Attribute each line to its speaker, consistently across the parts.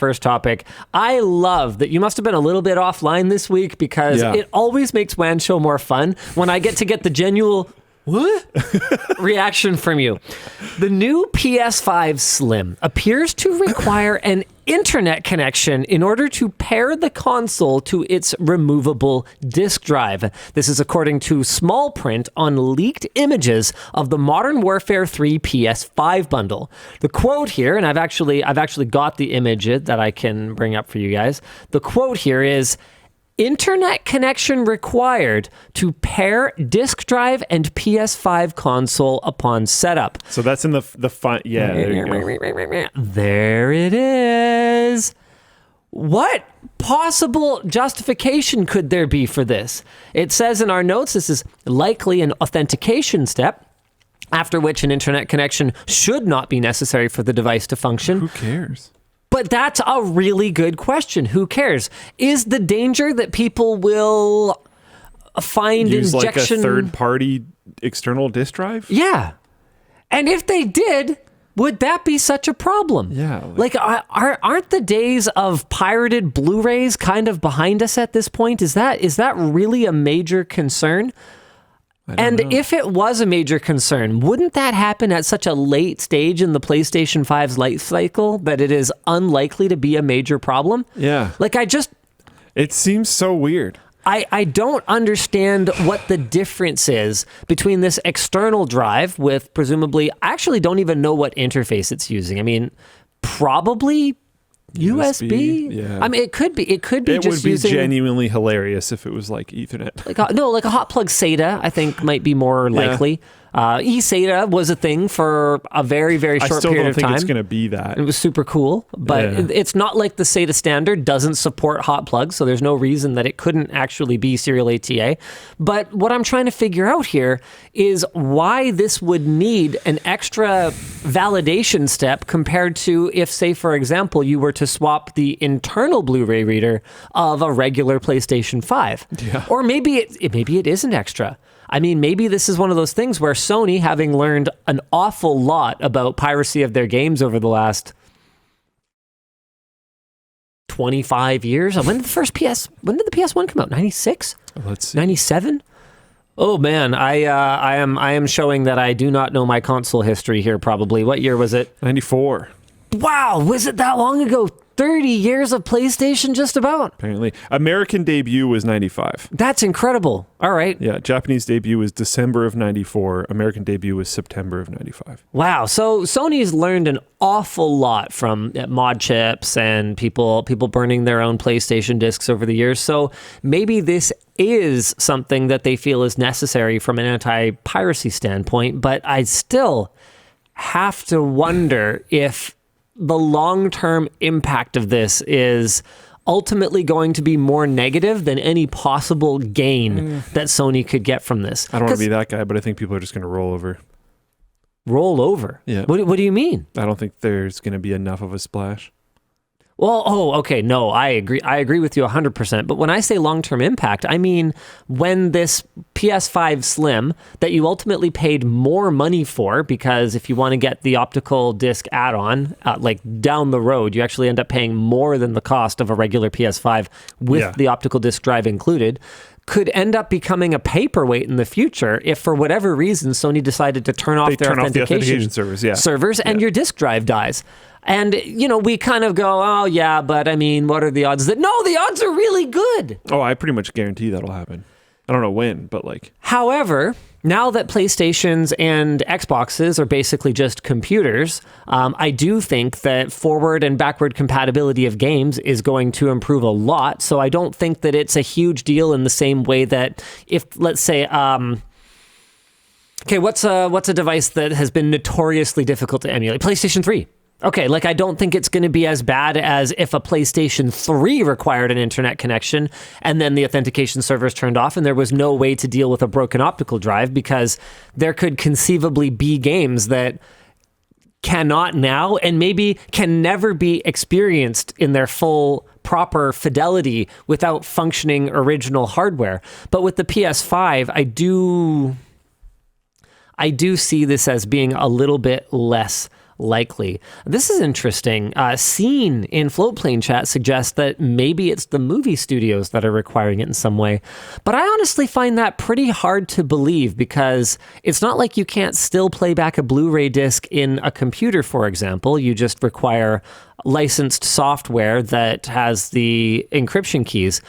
Speaker 1: first topic. I love that you must have been a little bit offline this week because it always makes WAN Show more fun when I get to get the genuine what reaction from you. The new PS5 Slim appears to require an internet connection in order to pair the console to its removable disk drive. This is according to small print on leaked images of the Modern Warfare 3 PS5 bundle. The quote here, and I've actually got the image that I can bring up for you guys. The quote here is, "Internet connection required to pair disk drive and PS5 console upon setup."
Speaker 2: So that's in the font. Yeah, there you go.
Speaker 1: There it is. What possible justification could there be for this? It says in our notes, this is likely an authentication step, after which an internet connection should not be necessary for the device to function.
Speaker 2: Who cares?
Speaker 1: But that's a really good question. Who cares? Is the danger that people will find
Speaker 2: use
Speaker 1: injection...
Speaker 2: like a third-party external disk drive?
Speaker 1: Yeah. And if they did, would that be such a problem?
Speaker 2: Yeah.
Speaker 1: Like, aren't the days of pirated Blu-rays kind of behind us at this point? Is that really a major concern? And if it was a major concern, wouldn't that happen at such a late stage in the PlayStation 5's life cycle that it is unlikely to be a major problem?
Speaker 2: Yeah.
Speaker 1: Like,
Speaker 2: it seems so weird.
Speaker 1: I don't understand what the difference is between this external drive with presumably, I actually don't even know what interface it's using. I mean, probably USB?
Speaker 2: Yeah.
Speaker 1: I mean, it could be
Speaker 2: It
Speaker 1: just
Speaker 2: would be
Speaker 1: using...
Speaker 2: genuinely hilarious if it was like Ethernet.
Speaker 1: like a hot plug SATA, I think might be more likely. eSATA was a thing for a very, very short period of time.
Speaker 2: I still don't think it's going to be that.
Speaker 1: It was super cool, but it's not like the SATA standard doesn't support hot plugs, so there's no reason that it couldn't actually be serial ATA. But what I'm trying to figure out here is why this would need an extra validation step compared to if, say, for example, you were to swap the internal Blu-ray reader of a regular PlayStation 5.
Speaker 2: Yeah.
Speaker 1: Or maybe it isn't extra. I mean, maybe this is one of those things where Sony, having learned an awful lot about piracy of their games over the last 25 years. When did the PS1 come out? 96?
Speaker 2: Let's see.
Speaker 1: 97? Oh man, I am showing that I do not know my console history here probably. What year was it?
Speaker 2: 94.
Speaker 1: Wow, was it that long ago? 30 years of PlayStation just about.
Speaker 2: Apparently. American debut was 95.
Speaker 1: That's incredible. All right.
Speaker 2: Yeah, Japanese debut was December of 94. American debut was September of 95.
Speaker 1: Wow. So Sony's learned an awful lot from mod chips and people burning their own PlayStation discs over the years. So maybe this is something that they feel is necessary from an anti-piracy standpoint, but I still have to wonder if the long-term impact of this is ultimately going to be more negative than any possible gain that Sony could get from this.
Speaker 2: I don't want to be that guy, but I think people are just going to roll over.
Speaker 1: Roll over?
Speaker 2: Yeah.
Speaker 1: What do you mean?
Speaker 2: I don't think there's going to be enough of a splash.
Speaker 1: Well, okay. No, I agree. I agree with you 100%. But when I say long-term impact, I mean when this PS5 Slim that you ultimately paid more money for, because if you want to get the optical disc add-on, like down the road, you actually end up paying more than the cost of a regular PS5 with the optical disc drive included, could end up becoming a paperweight in the future if for whatever reason Sony decided to turn off their authentication servers and your disk drive dies. And, we kind of go, oh, yeah, but I mean, what are the odds that... No, the odds are really good.
Speaker 2: Oh, I pretty much guarantee that'll happen. I don't know when, but like...
Speaker 1: However, now that PlayStations and Xboxes are basically just computers, I do think that forward and backward compatibility of games is going to improve a lot. So I don't think that it's a huge deal in the same way that if, let's say... okay, what's a device that has been notoriously difficult to emulate? PlayStation 3. Okay, I don't think it's going to be as bad as if a PlayStation 3 required an internet connection and then the authentication servers turned off and there was no way to deal with a broken optical drive, because there could conceivably be games that cannot now and maybe can never be experienced in their full proper fidelity without functioning original hardware. But with the PS5, I do see this as being a little bit less likely. This is interesting. Scene in Floatplane chat suggests that maybe it's the movie studios that are requiring it in some way. But I honestly find that pretty hard to believe, because it's not like you can't still play back a Blu-ray disc in a computer, for example. You just require licensed software that has the encryption keys.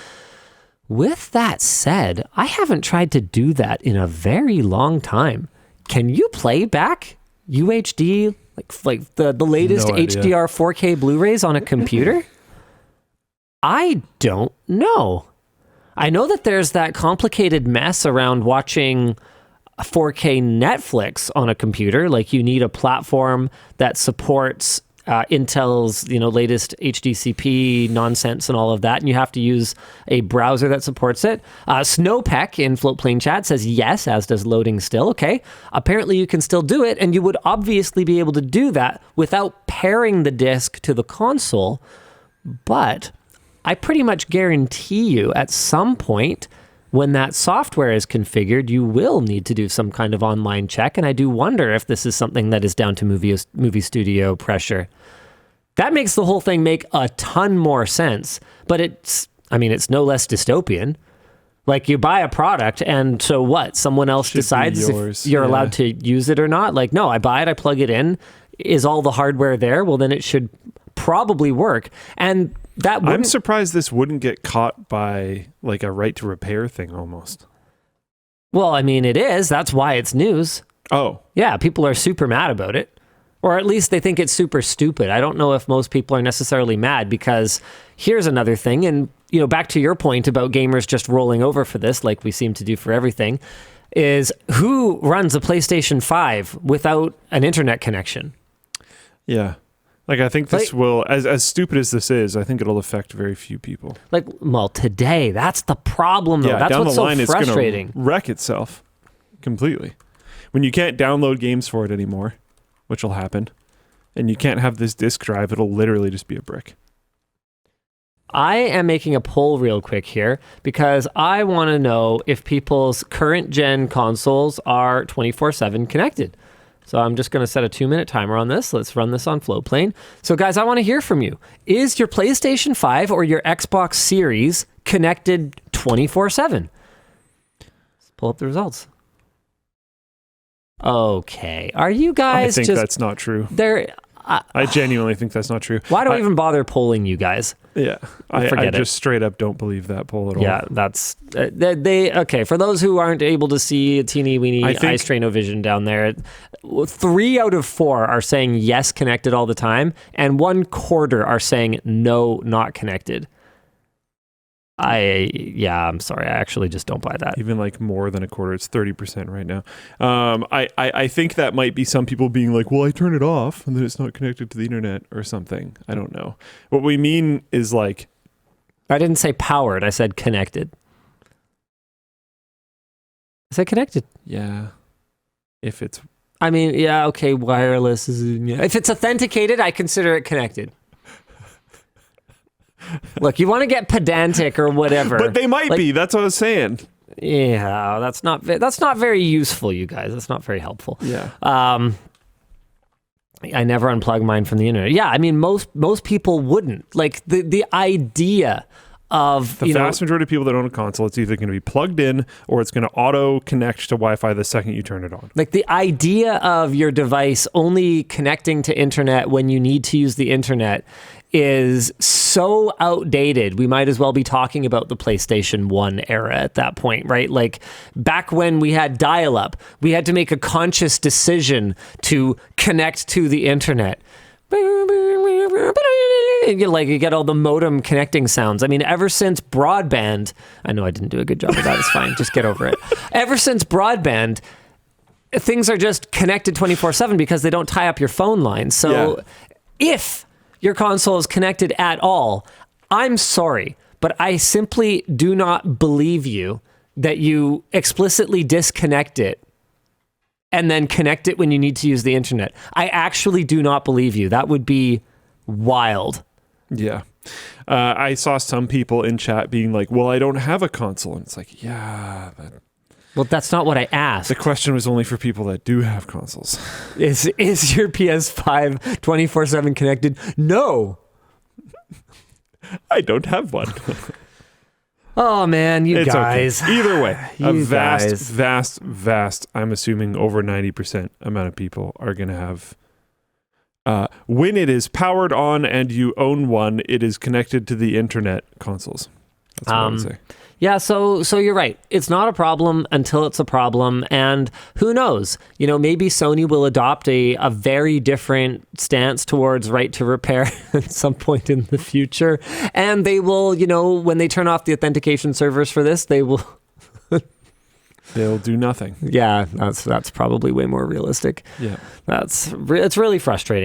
Speaker 1: With that said, I haven't tried to do that in a very long time. Can you play back UHD, like the latest HDR 4K Blu-rays on a computer? I don't know. I know that there's that complicated mess around watching 4K Netflix on a computer. Like, you need a platform that supports Intel's, latest HDCP nonsense and all of that, and you have to use a browser that supports it. Snowpeck in Floatplane chat says yes, as does Loading Still. Okay, apparently you can still do it, and you would obviously be able to do that without pairing the disc to the console. But I pretty much guarantee you, at some point, when that software is configured, you will need to do some kind of online check. And I do wonder if this is something that is down to movie studio pressure. That makes the whole thing make a ton more sense. But it's no less dystopian. Like, you buy a product, and so what? Someone else decides if you're allowed to use it or not? Like, no, I buy it, I plug it in. Is all the hardware there? Well, then it should probably work. And I'm surprised this wouldn't get caught by like a right to repair thing almost. Well, it is. That's why it's news. Oh. Yeah, people are super mad about it. Or at least they think it's super stupid. I don't know if most people are necessarily mad, because here's another thing. And, back to your point about gamers just rolling over for this, like we seem to do for everything, is who runs a PlayStation 5 without an internet connection? Yeah. Like, I think this will, as stupid as this is, I think it'll affect very few people. Today, that's the problem, though. That's what's so frustrating. It's going to wreck itself completely. When you can't download games for it anymore, which will happen, and you can't have this disk drive, it'll literally just be a brick. I am making a poll real quick here, because I want to know if people's current gen consoles are 24/7 connected. So I'm just going to set a 2-minute timer on this. Let's run this on Floatplane. So guys, I want to hear from you. Is your PlayStation 5 or your Xbox Series connected 24/7? Let's pull up the results. Okay. Are you guys
Speaker 2: I think that's not true. I genuinely think that's not true.
Speaker 1: Why do I even bother polling you guys?
Speaker 2: Yeah. I just straight up don't believe that poll at all.
Speaker 1: Yeah, that's... okay, for those who aren't able to see a teeny-weeny iStrano vision down there, 3 out of 4 are saying yes, connected all the time, and 1/4 are saying no, not connected. I'm sorry. I actually just don't buy that.
Speaker 2: Even like more than 1/4, it's 30% right now. I think that might be some people being like, well, I turn it off and then it's not connected to the internet or something. I don't know. What we mean is like...
Speaker 1: I didn't say powered. I said connected. I said connected.
Speaker 2: Yeah. If it's...
Speaker 1: okay, wireless is... If it's authenticated, I consider it connected. Look, you want to get pedantic or whatever,
Speaker 2: but they might be. That's what I was saying.
Speaker 1: Yeah, that's not very useful, you guys. That's not very helpful.
Speaker 2: Yeah.
Speaker 1: I never unplug mine from the internet. Yeah, most people wouldn't. Like the idea of
Speaker 2: the vast majority of people that own a console, it's either going to be plugged in or it's going to auto connect to Wi-Fi the second you turn it on.
Speaker 1: Like the idea of your device only connecting to internet when you need to use the internet is so outdated. We might as well be talking about the PlayStation 1 era at that point, right? Like back when we had dial-up, we had to make a conscious decision to connect to the internet. You get all the modem connecting sounds. Ever since broadband, I know I didn't do a good job of that. It's fine. Just get over it. Ever since broadband, things are just connected 24/7 because they don't tie up your phone line. So if your console is connected at all, I'm sorry, but I simply do not believe you that you explicitly disconnect it and then connect it when you need to use the internet. I actually do not believe you. That would be wild.
Speaker 2: Yeah. I saw some people in chat being like, well, I don't have a console. And it's like, yeah,
Speaker 1: Well, that's not what I asked.
Speaker 2: The question was only for people that do have consoles.
Speaker 1: Is your PS5 24/7 connected? No.
Speaker 2: I don't have one.
Speaker 1: Oh man, you
Speaker 2: it's
Speaker 1: guys.
Speaker 2: Okay. Either way,
Speaker 1: You
Speaker 2: a vast,
Speaker 1: guys.
Speaker 2: vast, I'm assuming over 90% amount of people are going to have, when it is powered on and you own one, it is connected to the internet consoles. That's what I would say.
Speaker 1: Yeah, so you're right. It's not a problem until it's a problem. And who knows? Maybe Sony will adopt a very different stance towards right to repair at some point in the future. And they will, when they turn off the authentication servers for this, they will...
Speaker 2: They'll do nothing.
Speaker 1: Yeah, that's probably way more realistic.
Speaker 2: Yeah.
Speaker 1: It's really frustrating.